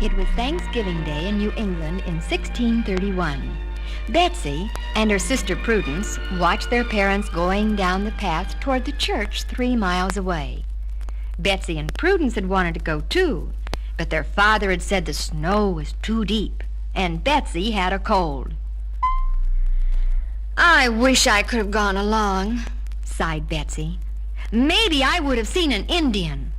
It was Thanksgiving Day in New England in 1631. Betsy and her sister Prudence watched their parents going down the path toward the church 3 miles away. Betsy and Prudence had wanted to go too, but their father had said the snow was too deep, and Betsy had a cold. "I wish I could have gone along," sighed Betsy. "Maybe I would have seen an Indian."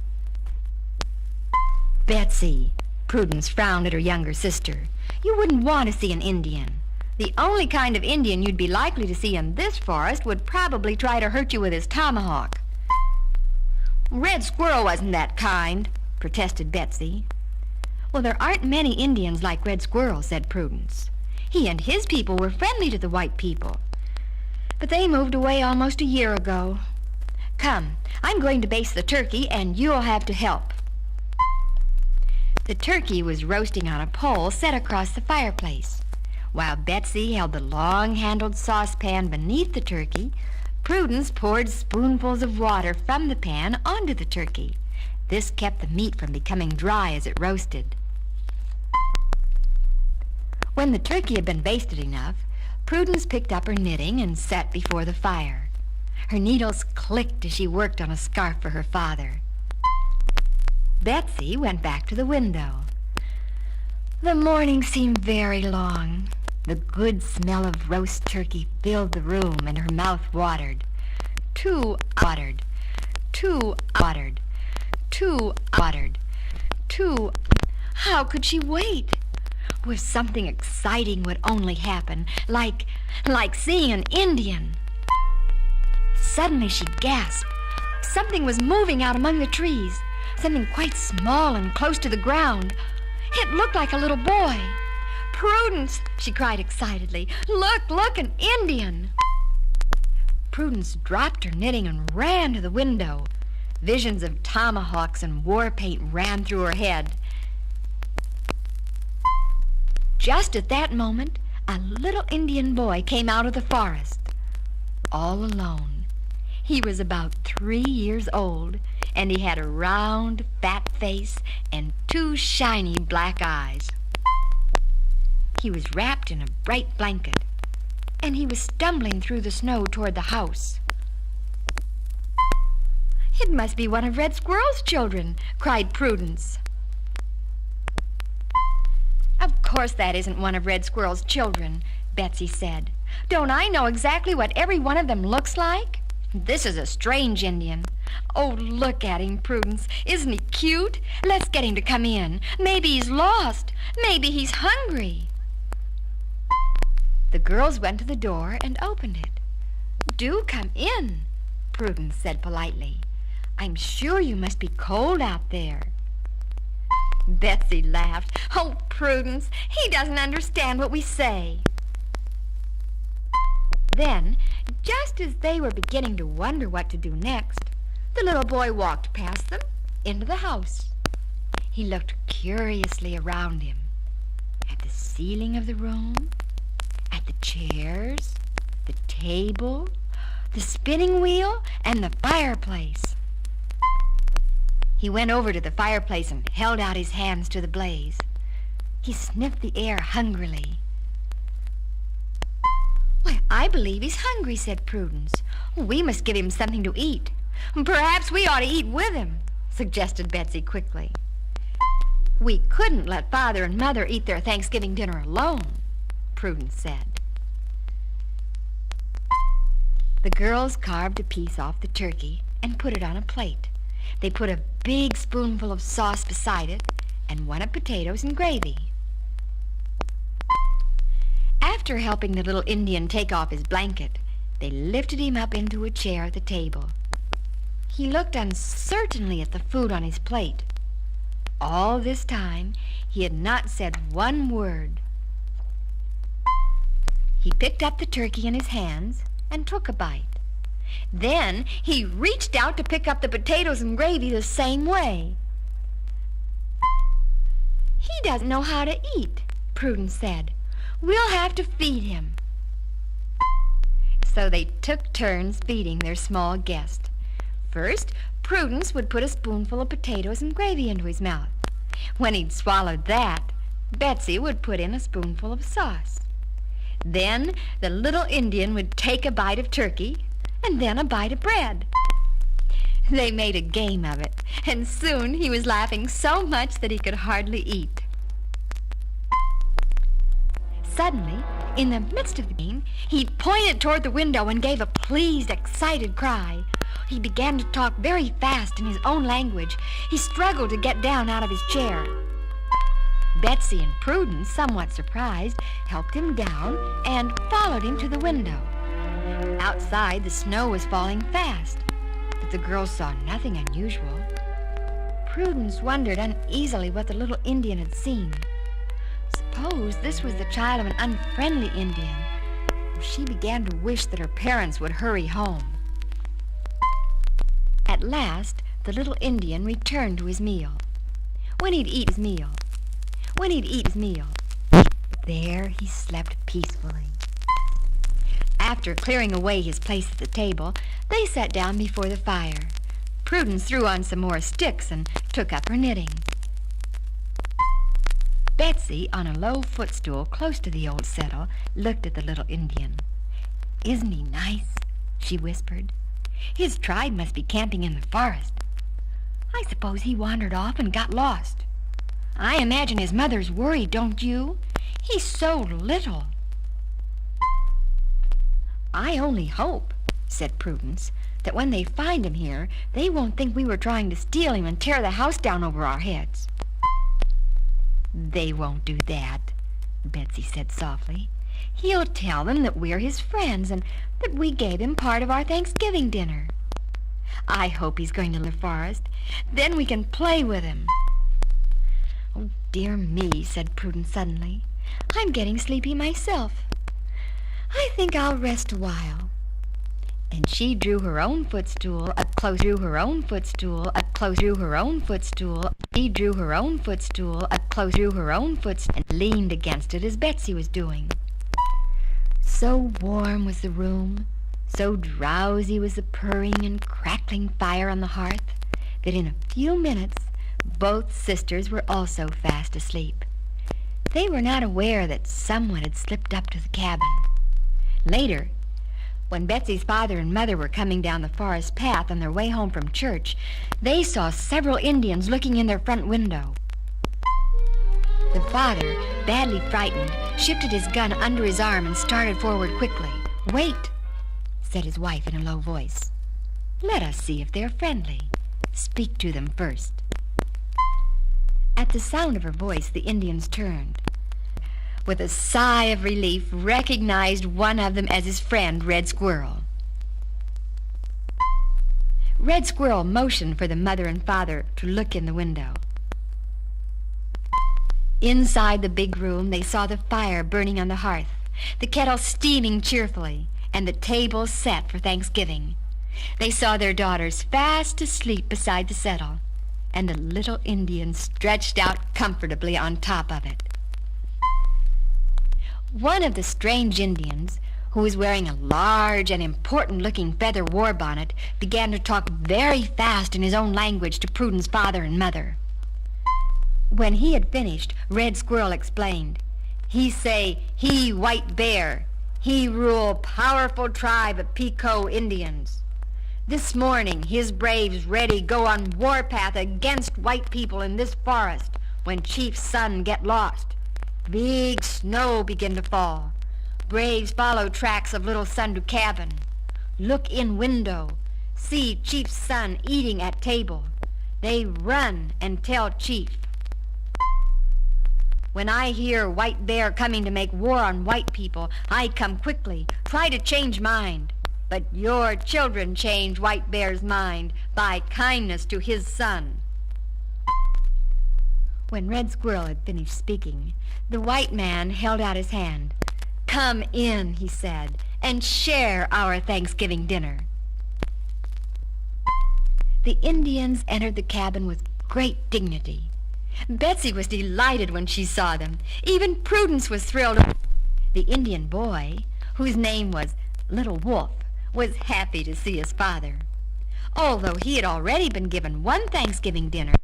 "Betsy," Prudence frowned at her younger sister, "you wouldn't want to see an Indian. The only kind of Indian you'd be likely to see in this forest would probably try to hurt you with his tomahawk." "Red Squirrel wasn't that kind," protested Betsy. "Well, there aren't many Indians like Red Squirrel," said Prudence. "He and his people were friendly to the white people. But they moved away almost a year ago. Come, I'm going to baste the turkey, and you'll have to help." The turkey was roasting on a pole set across the fireplace. While Betsy held the long-handled saucepan beneath the turkey, Prudence poured spoonfuls of water from the pan onto the turkey. This kept the meat from becoming dry as it roasted. When the turkey had been basted enough, Prudence picked up her knitting and sat before the fire. Her needles clicked as she worked on a scarf for her father. Betsy went back to the window. The morning seemed very long. The good smell of roast turkey filled the room, and her mouth watered. Too watered. How could she wait? If something exciting would only happen, like seeing an Indian. Suddenly she gasped. Something was moving out among the trees, something quite small and close to the ground. It looked like a little boy. "Prudence!" she cried excitedly. Look, an Indian!" Prudence dropped her knitting and ran to the window. Visions of tomahawks and war paint ran through her head. Just at that moment, a little Indian boy came out of the forest, all alone. He was about 3 years old, and he had a round, fat face and 2 shiny black eyes. He was wrapped in a bright blanket, and he was stumbling through the snow toward the house. "It must be one of Red Squirrel's children," cried Prudence. "Of course that isn't one of Red Squirrel's children," Betsy said. "Don't I know exactly what every one of them looks like? This is a strange Indian. Oh, look at him, Prudence. Isn't he cute? Let's get him to come in. Maybe he's lost. Maybe he's hungry." The girls went to the door and opened it. "Do come in," Prudence said politely. "I'm sure you must be cold out there." Betsy laughed. "Oh, Prudence, he doesn't understand what we say." Then, just as they were beginning to wonder what to do next, the little boy walked past them into the house. He looked curiously around him, at the ceiling of the room, at the chairs, the table, the spinning wheel, and the fireplace. He went over to the fireplace and held out his hands to the blaze. He sniffed the air hungrily. "Why, I believe he's hungry," said Prudence. "We must give him something to eat." "Perhaps we ought to eat with him," suggested Betsy quickly. "We couldn't let Father and Mother eat their Thanksgiving dinner alone," Prudence said. The girls carved a piece off the turkey and put it on a plate. They put a big spoonful of sauce beside it and one of potatoes and gravy. After helping the little Indian take off his blanket, they lifted him up into a chair at the table. He looked uncertainly at the food on his plate. All this time, he had not said one word. He picked up the turkey in his hands and took a bite. Then he reached out to pick up the potatoes and gravy the same way. "He doesn't know how to eat," Prudence said. "We'll have to feed him." So they took turns feeding their small guest. First, Prudence would put a spoonful of potatoes and gravy into his mouth. When he'd swallowed that, Betsy would put in a spoonful of sauce. Then the little Indian would take a bite of turkey and then a bite of bread. They made a game of it, and soon he was laughing so much that he could hardly eat. Suddenly, in the midst of the game, he pointed toward the window and gave a pleased, excited cry. He began to talk very fast in his own language. He struggled to get down out of his chair. Betsy and Prudence, somewhat surprised, helped him down and followed him to the window. Outside, the snow was falling fast, but the girls saw nothing unusual. Prudence wondered uneasily what the little Indian had seen. Suppose this was the child of an unfriendly Indian. She began to wish that her parents would hurry home. At last, the little Indian returned to his meal. When he'd eat his meal, there he slept peacefully. After clearing away his place at the table, they sat down before the fire. Prudence threw on some more sticks and took up her knitting. Betsy, on a low footstool close to the old settle, looked at the little Indian. "Isn't he nice?" she whispered. "His tribe must be camping in the forest. I suppose he wandered off and got lost. I imagine his mother's worried, don't you? He's so little." "I only hope," said Prudence, "that when they find him here, they won't think we were trying to steal him and tear the house down over our heads." "They won't do that," Betsy said softly. "He'll tell them that we're his friends and that we gave him part of our Thanksgiving dinner. I hope he's going to the forest. Then we can play with him." "Oh, dear me," said Prudence suddenly. "I'm getting sleepy myself. I think I'll rest a while." And she drew her own footstool up close and leaned against it as Betsy was doing. So warm was the room, so drowsy was the purring and crackling fire on the hearth, that in a few minutes both sisters were also fast asleep. They were not aware that someone had slipped up to the cabin. Later, when Betsy's father and mother were coming down the forest path on their way home from church, they saw several Indians looking in their front window. The father, badly frightened, shifted his gun under his arm and started forward quickly. "Wait," said his wife in a low voice. "Let us see if they're friendly. Speak to them first." At the sound of her voice, the Indians turned. With a sigh of relief, recognized one of them as his friend, Red Squirrel. Red Squirrel motioned for the mother and father to look in the window. Inside the big room, they saw the fire burning on the hearth, the kettle steaming cheerfully, and the table set for Thanksgiving. They saw their daughters fast asleep beside the settle, and the little Indian stretched out comfortably on top of it. One of the strange Indians, who was wearing a large and important-looking feather war bonnet, began to talk very fast in his own language to Prudence's father and mother. When he had finished, Red Squirrel explained. "He say, he White Bear. He rule powerful tribe of Pequot Indians. This morning, his braves ready go on warpath against white people in this forest when Chief's son get lost. Big snow begin to fall. Braves follow tracks of little son to cabin. Look in window. See Chief's son eating at table. They run and tell Chief. When I hear White Bear coming to make war on white people, I come quickly, try to change mind. But your children change White Bear's mind by kindness to his son." When Red Squirrel had finished speaking, the white man held out his hand. "Come in," he said, "and share our Thanksgiving dinner." The Indians entered the cabin with great dignity. Betsy was delighted when she saw them. Even Prudence was thrilled. The Indian boy, whose name was Little Wolf, was happy to see his father. Although he had already been given one Thanksgiving dinner,